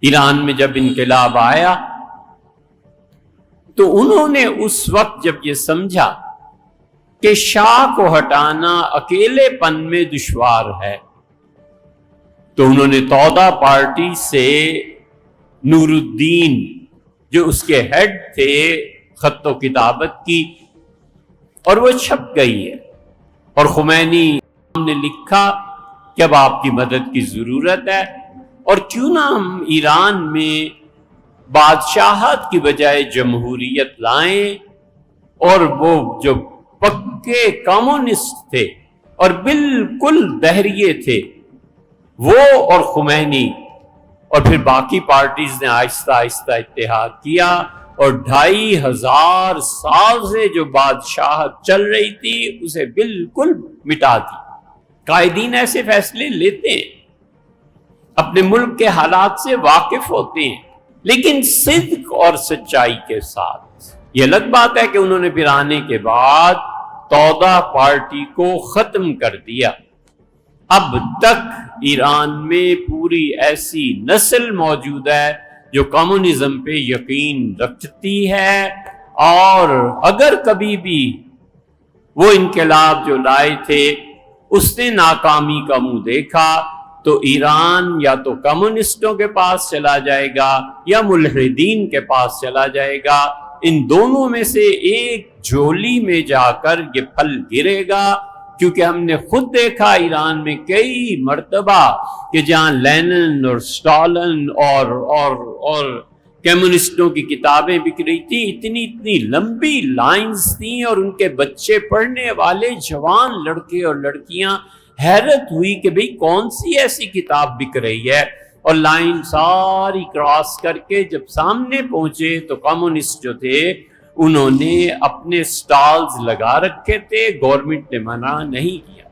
ایران میں جب انقلاب آیا تو انہوں نے اس وقت جب یہ سمجھا کہ شاہ کو ہٹانا اکیلے پن میں دشوار ہے، تو انہوں نے تودا پارٹی سے نور الدین جو اس کے ہیڈ تھے خط و کتابت کی، اور وہ چھپ گئی ہے، اور خمینی نے لکھا کہ اب آپ کی مدد کی ضرورت ہے، اور کیوں نہ ہم ایران میں بادشاہت کی بجائے جمہوریت لائیں، اور وہ جو پکے کمیونسٹ تھے اور بالکل دہریے تھے وہ اور خمینی اور پھر باقی پارٹیز نے آہستہ آہستہ اتحاد کیا، اور 2500 سال سے جو بادشاہت چل رہی تھی اسے بالکل مٹا دی۔ قائدین ایسے فیصلے لیتے ہیں، اپنے ملک کے حالات سے واقف ہوتے ہیں، لیکن صدق اور سچائی کے ساتھ۔ یہ الگ بات ہے کہ انہوں نے پھر آنے کے بعد تودا پارٹی کو ختم کر دیا۔ اب تک ایران میں پوری ایسی نسل موجود ہے جو کمیونزم پہ یقین رکھتی ہے، اور اگر کبھی بھی وہ انقلاب جو لائے تھے اس نے ناکامی کا منہ دیکھا تو ایران یا تو کمیونسٹوں کے پاس چلا جائے گا یا ملحدین کے پاس چلا جائے گا، ان دونوں میں سے ایک جھولی میں جا کر یہ پھل گرے گا، کیونکہ ہم نے خود دیکھا ایران میں کئی مرتبہ کہ جہاں لینن اور اسٹالن اور کمیونسٹوں کی کتابیں بک رہی تھی، اتنی لمبی لائنز تھیں، اور ان کے بچے پڑھنے والے جوان لڑکے اور لڑکیاں حیرت ہوئی کہ بھئی کون سی ایسی کتاب بک رہی ہے، اور لائن ساری کراس کر کے جب سامنے پہنچے تو کمیونسٹ جو تھے انہوں نے اپنے سٹالز لگا رکھے تھے، گورنمنٹ نے منع نہیں کیا۔